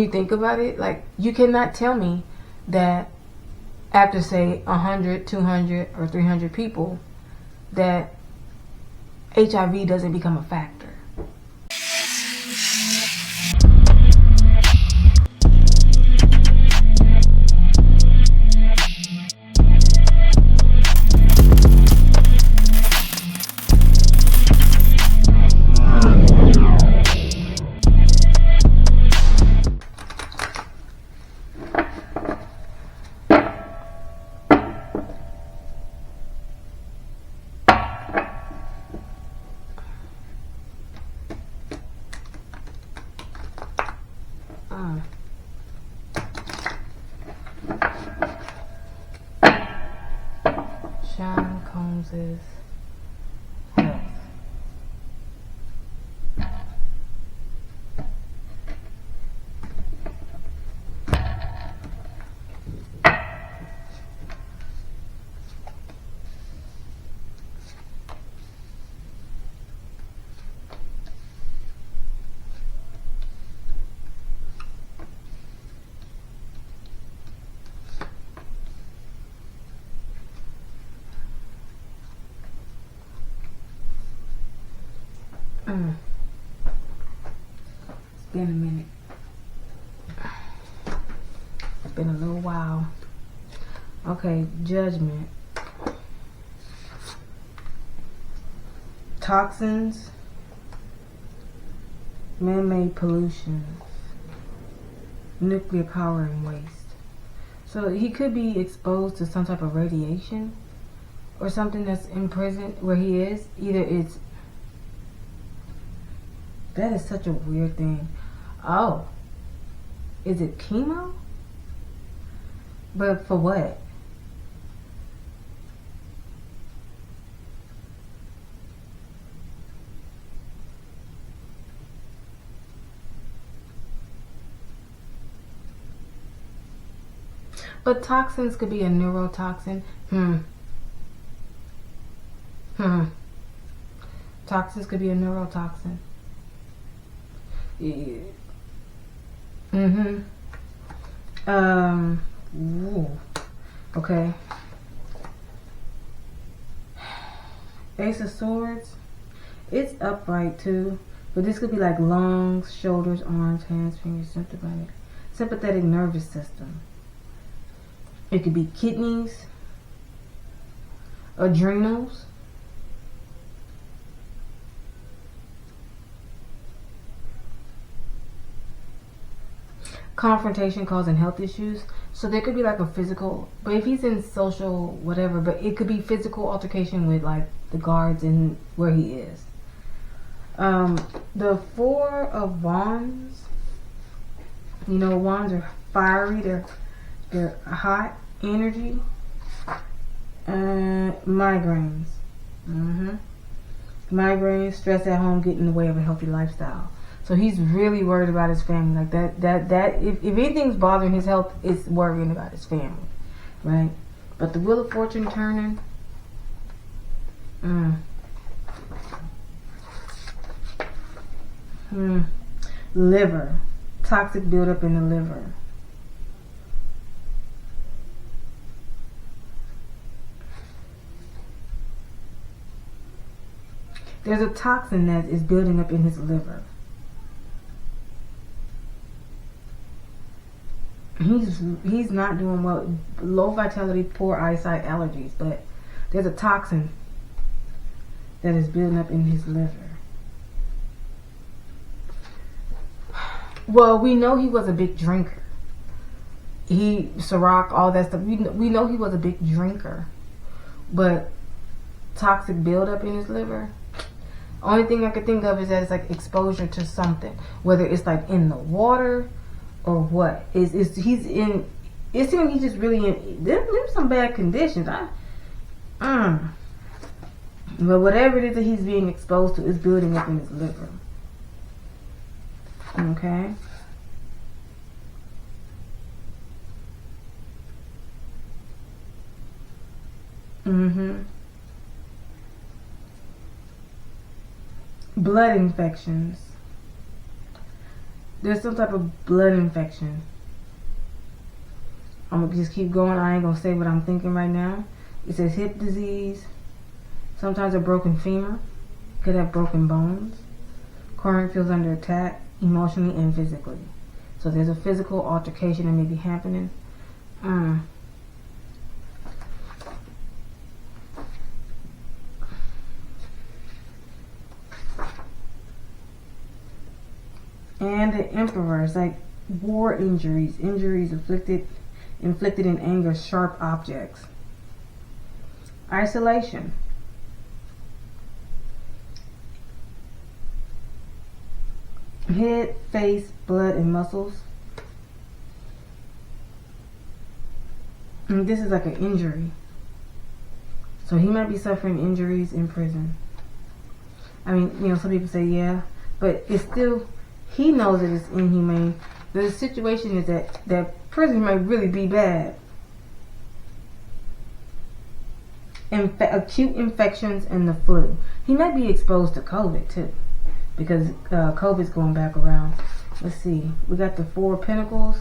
You think about it, like, you cannot tell me that after, say, 100, 200, or 300 people, that HIV doesn't become a factor. Sean Combs's health. It's been a minute. It's been a little while. Okay, judgment. Toxins, man-made pollution, nuclear power and waste. So he could be exposed to some type of radiation or something that's in prison where he is. Either it's... That is such a weird thing. Oh. Is it chemo? But for what? But toxins could be a neurotoxin. Toxins could be a neurotoxin. Yeah. Okay. Ace of Swords. It's upright too, but this could be like lungs, shoulders, arms, hands, fingers, sympathetic nervous system. It could be kidneys, adrenals, confrontation causing health issues. So there could be like a physical, but if he's in social whatever, but it could be physical altercation with like the guards and where he is. The Four of Wands, you know, wands are fiery, they're hot energy. Migraines. Migraines, stress at home get in the way of a healthy lifestyle. So he's really worried about his family. Like that if anything's bothering his health, it's worrying about his family. Right? But the Wheel of Fortune turning. Liver. Toxic buildup in the liver. There's a toxin that is building up in his liver. He's not doing well. Low vitality, poor eyesight, allergies. But there's a toxin that is building up in his liver. Well, we know he was a big drinker. Ciroc, all that stuff. We know he was a big drinker. But toxic buildup in his liver. Only thing I could think of is that it's like exposure to something. Whether it's like in the water or what. He's in... It seems he's just really in... There's some bad conditions. But whatever it is that he's being exposed to is building up in his liver. Okay? Blood infections. There's some type of blood infection. I'm gonna just keep going. I ain't gonna say what I'm thinking right now. It says hip disease. Sometimes a broken femur. Could have broken bones. Current feels under attack, emotionally and physically. So there's a physical altercation that may be happening. And the Emperor is like war injuries, injuries inflicted in anger, sharp objects. Isolation. Head, face, blood, and muscles. And this is like an injury. So he might be suffering injuries in prison. I mean, you know, some people say yeah, but it's still, he knows that it's inhumane. The situation is that prison might really be bad. Acute infections and the flu. He might be exposed to COVID too, because COVID's going back around. Let's see. We got the 4 of Pentacles.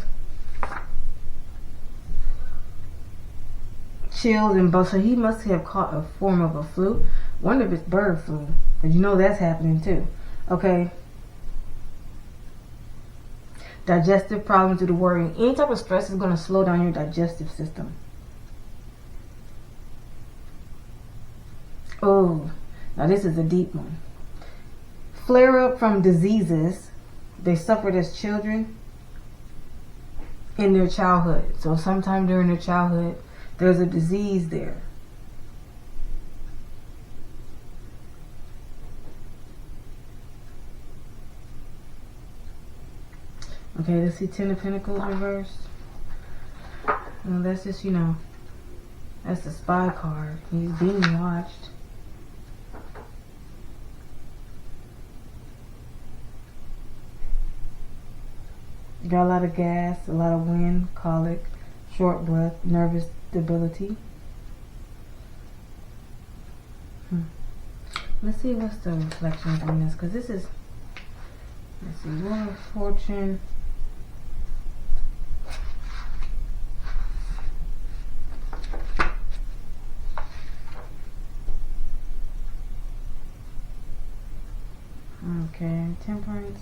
Chills and both. So he must have caught a form of a flu. Wonder if it's bird flu, because you know that's happening too. Okay. Digestive problems due to worrying. Any type of stress is going to slow down your digestive system. Oh, now this is a deep one. Flare up from diseases they suffered as children in their childhood. So sometime during their childhood, there's a disease there. Okay, let's see 10 of Pentacles reversed. Well, that's just, you know, that's the spy card. He's being watched. Got a lot of gas, a lot of wind, colic, short breath, nervous debility. Let's see what's the reflections on this, because this is, let's see, Wheel of Fortune. Okay, Temperance.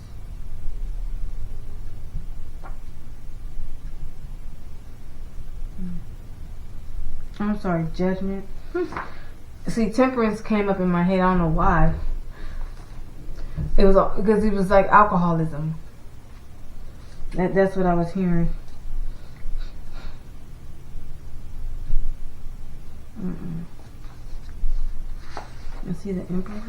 I'm sorry, Judgment. See, Temperance came up in my head. I don't know why. It was because it was like alcoholism. That's what I was hearing. Let's see the Emperor.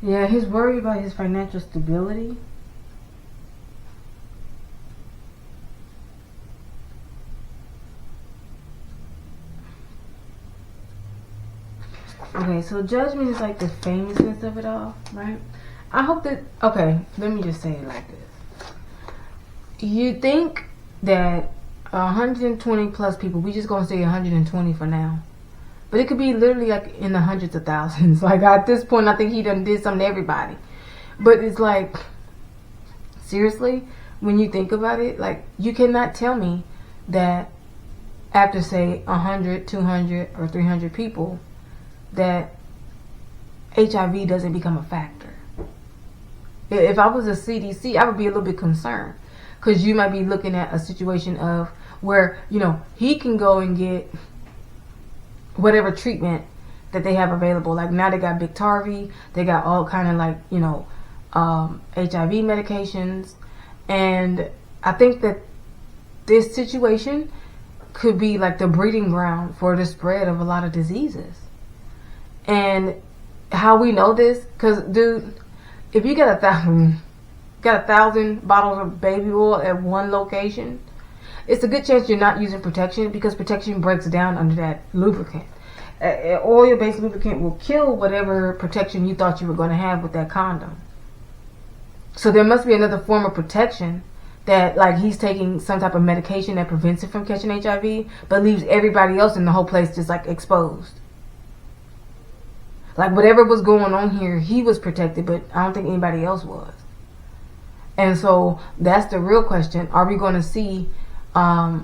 Yeah, he's worried about his financial stability. Okay, so Judgment is like the famousness of it all, right? I hope that, okay, let me just say it like this. You think that 120 plus people, we just gonna say 120 for now, but it could be literally like in the hundreds of thousands. Like at this point, I think he done did something to everybody. But it's like, seriously, when you think about it, like you cannot tell me that after say 100, 200, or 300 people, that HIV doesn't become a factor. If I was a CDC, I would be a little bit concerned, because you might be looking at a situation of where, you know, he can go and get whatever treatment that they have available. Like now they got Biktarvy, they got all kind of like, you know, HIV medications, and I think that this situation could be like the breeding ground for the spread of a lot of diseases. And how we know this, because dude, if you get 1,000 bottles of baby oil at one location, it's a good chance you're not using protection, because protection breaks down under that lubricant. Oil-based lubricant will kill whatever protection you thought you were going to have with that condom. So there must be another form of protection, that like he's taking some type of medication that prevents it from catching HIV, but leaves everybody else in the whole place just like exposed. Like whatever was going on here, he was protected, but I don't think anybody else was. And so that's the real question. Are we going to see a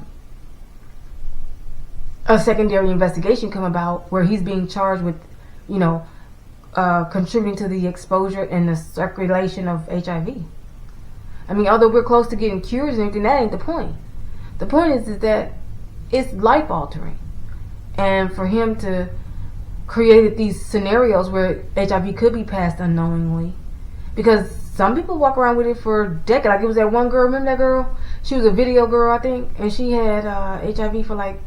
secondary investigation come about where he's being charged with, you know, contributing to the exposure and the circulation of HIV? I mean, although we're close to getting cures and everything, that ain't the point. The point is that it's life altering. And for him to create these scenarios where HIV could be passed unknowingly, because some people walk around with it for decades. Like it was that one girl, remember that girl? She was a video girl, I think, and she had HIV for like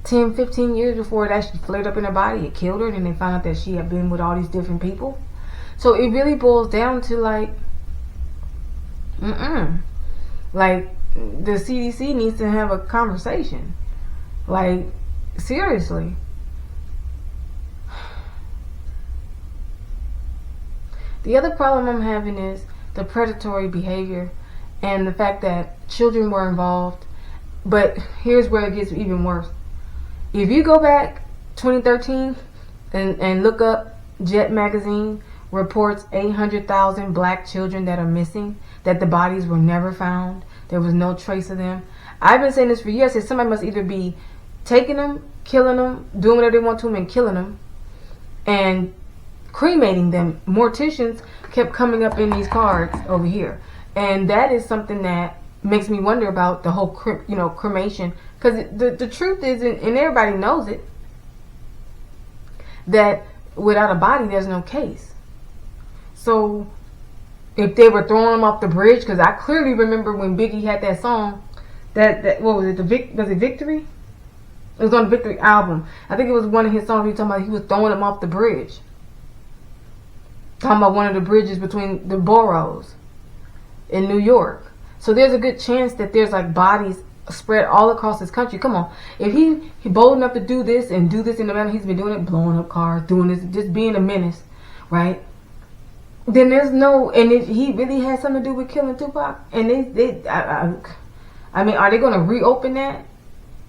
10, 15 years before it actually flared up in her body. It killed her, and then they found out that she had been with all these different people. So it really boils down to like, like the CDC needs to have a conversation. Like, seriously. The other problem I'm having is the predatory behavior and the fact that children were involved. But here's where it gets even worse. If you go back 2013 and look up, Jet Magazine reports 800,000 black children that are missing, that the bodies were never found. There was no trace of them. I've been saying this for years. That somebody must either be taking them, killing them, doing whatever they want to them and killing them, and cremating them. Morticians kept coming up in these cards over here, and that is something that makes me wonder about the whole cremation, because the truth is, and everybody knows it, that without a body there's no case. So if they were throwing them off the bridge, because I clearly remember when Biggie had that song, that what was it, was it Victory? It was on the Victory album. I think it was one of his songs he was talking about he was throwing them off the bridge. Talking about one of the bridges between the boroughs in New York. So there's a good chance that there's like bodies spread all across this country. Come on. If he bold enough to do this and do this in the manner he's been doing it, blowing up cars, doing this, just being a menace, right? Then there's no, and if he really had something to do with killing Tupac, and I mean, are they going to reopen that?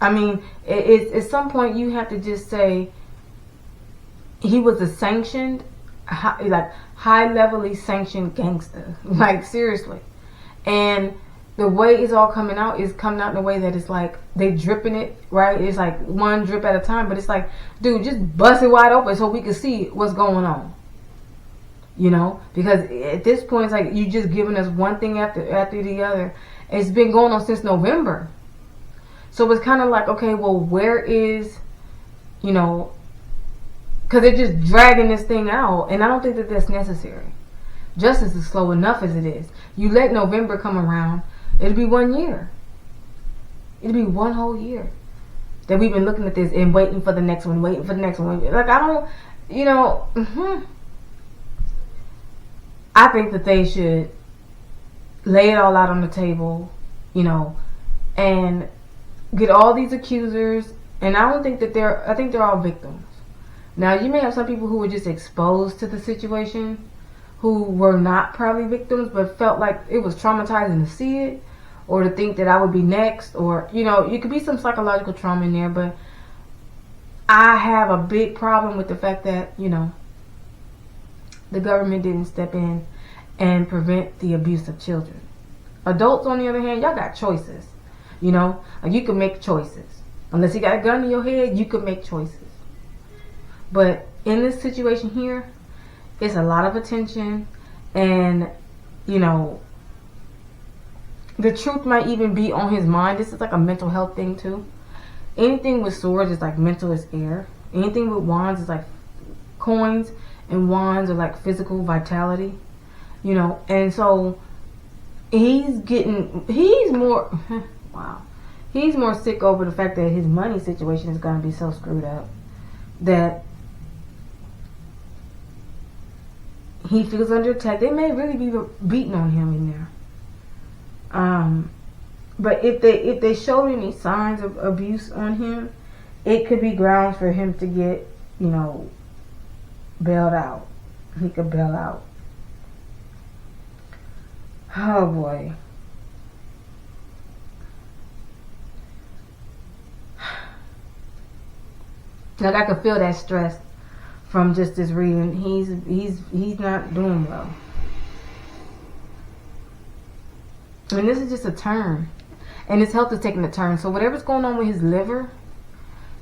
I mean, at some point you have to just say he was a sanctioned, high-levelly sanctioned gangster. Like, seriously. And the way it's all coming out is coming out in a way that it's like they dripping it, right? It's like one drip at a time, but it's like, dude, just bust it wide open so we can see what's going on. You know, because at this point it's like you just giving us one thing after the other. It's been going on since November. So it's kind of like, okay, well, where is, you know, because they're just dragging this thing out, and I don't think that that's necessary. Justice is slow enough as it is. You let November come around, it'll be 1 year. It'll be one whole year that we've been looking at this and waiting for the next one, waiting for the next one. Like, I don't, you know, I think that they should lay it all out on the table, you know, and get all these accusers. And I don't think that I think they're all victims. Now, you may have some people who were just exposed to the situation, who were not probably victims, but felt like it was traumatizing to see it, or to think that I would be next, or, you know, it could be some psychological trauma in there. But I have a big problem with the fact that, you know, the government didn't step in and prevent the abuse of children. Adults, on the other hand, y'all got choices. You know, like you can make choices. Unless you got a gun in your head, you could make choices. But in this situation here, it's a lot of attention, and, you know, the truth might even be on his mind. This is like a mental health thing too. Anything with swords is like mental as air. Anything with wands is like coins, and wands are like physical vitality, you know. And so he's more wow, he's more sick over the fact that his money situation is going to be so screwed up that he feels under attack. They may really be beating on him in there. But if they showed any signs of abuse on him, it could be grounds for him to get, you know, bailed out. He could bail out. Oh boy. Like, I could feel that stress from just this reading. He's not doing well. And this is just a turn. And his health is taking a turn. So whatever's going on with his liver,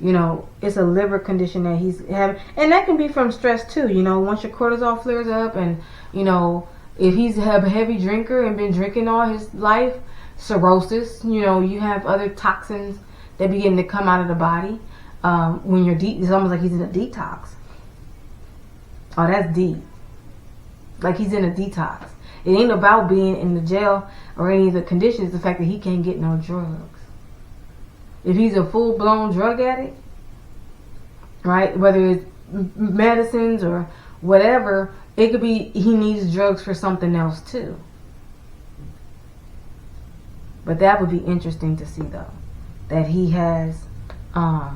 you know, it's a liver condition that he's having. And that can be from stress too. You know, once your cortisol flares up and, you know, if he's a heavy drinker and been drinking all his life, cirrhosis, you know, you have other toxins that begin to come out of the body. When you're deep, it's almost like he's in a detox. Oh, that's deep. Like he's in a detox. It ain't about being in the jail or any of the conditions. The fact that he can't get no drugs. If he's a full-blown drug addict, right, whether it's medicines or whatever, it could be he needs drugs for something else too. But that would be interesting to see, though, that he has a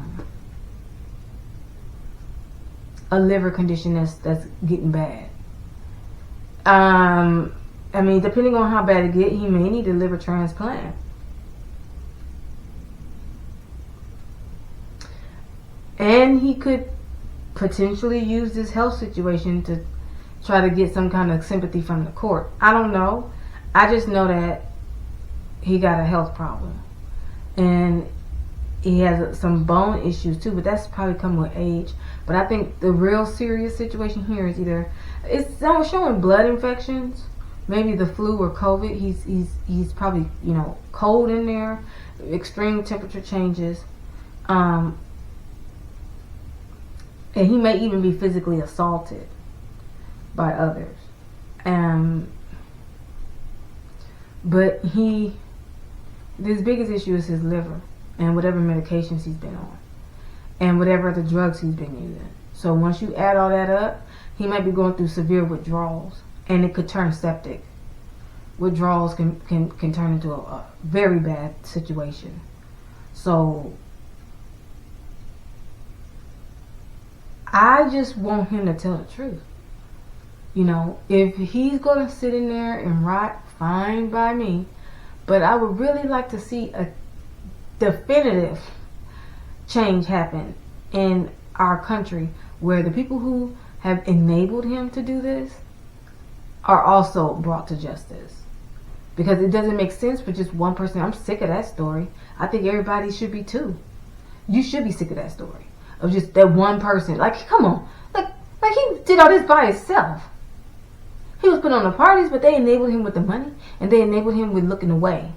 liver condition that's getting bad. I mean, depending on how bad it gets, he may need a liver transplant. And he could potentially use this health situation to try to get some kind of sympathy from the court. I don't know. I just know that he got a health problem. And he has some bone issues too, but that's probably come with age. But I think the real serious situation here is either it's showing blood infections, maybe the flu or COVID. He's probably, you know, cold in there, extreme temperature changes, and he may even be physically assaulted by others. But his biggest issue is his liver and whatever medications he's been on and whatever other drugs he's been using. So once you add all that up, he might be going through severe withdrawals, and it could turn septic. Withdrawals can turn into a very bad situation. So I just want him to tell the truth. You know, if he's going to sit in there and rot, fine by me. But I would really like to see a definitive change happen in our country where the people who have enabled him to do this are also brought to justice. Because it doesn't make sense for just one person. I'm sick of that story. I think everybody should be too. You should be sick of that story. Of just that one person. Like, come on. Like he did all this by himself. He was put on the parties, but they enabled him with the money. And they enabled him with looking away.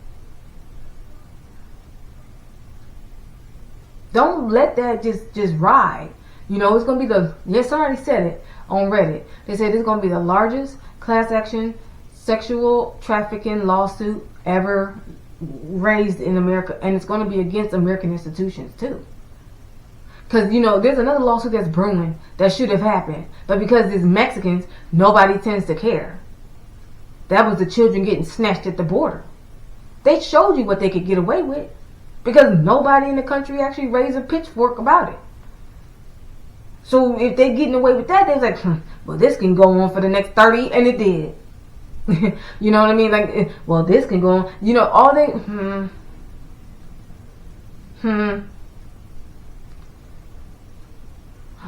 Don't let that just ride. You know, it's going to be yes, somebody said it on Reddit. They said it's going to be the largest class action sexual trafficking lawsuit ever raised in America. And it's going to be against American institutions, too. Because, you know, there's another lawsuit that's brewing that should have happened. But because it's Mexicans, nobody tends to care. That was the children getting snatched at the border. They showed you what they could get away with. Because nobody in the country actually raised a pitchfork about it. So if they're getting away with that, they're like, well, this can go on for the next 30, and it did. You know what I mean? Like, well, this can go on. You know, all they...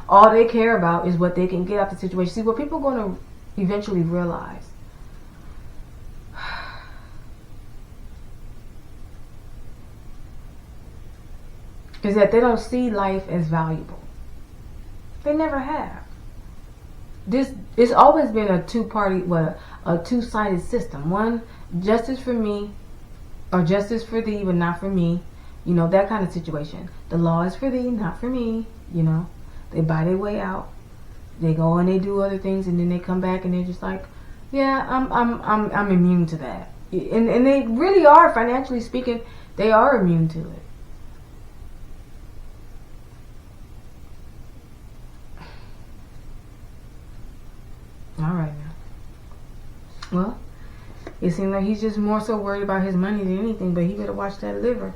All they care about is what they can get out the situation. See, what people are going to eventually realize is that they don't see life as valuable. They never have. It's always been a two-sided system. One, justice for me, or justice for thee, but not for me. You know, that kind of situation. The law is for thee, not for me. You know, they buy their way out. They go and they do other things, and then they come back and they're just like, yeah, I'm immune to that. And they really are, financially speaking, they are immune to it. All right now. Well, it seems like he's just more so worried about his money than anything, but he better watch that liver.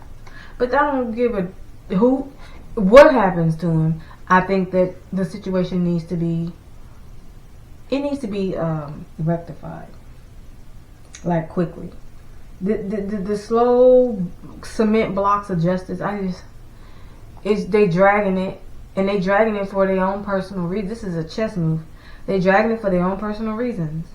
But I don't give a hoot what happens to him. I think that the situation needs to be rectified, like, quickly. The slow cement blocks of justice, they dragging it, they dragging it for their own personal reasons. This is a chess move. They dragging it for their own personal reasons.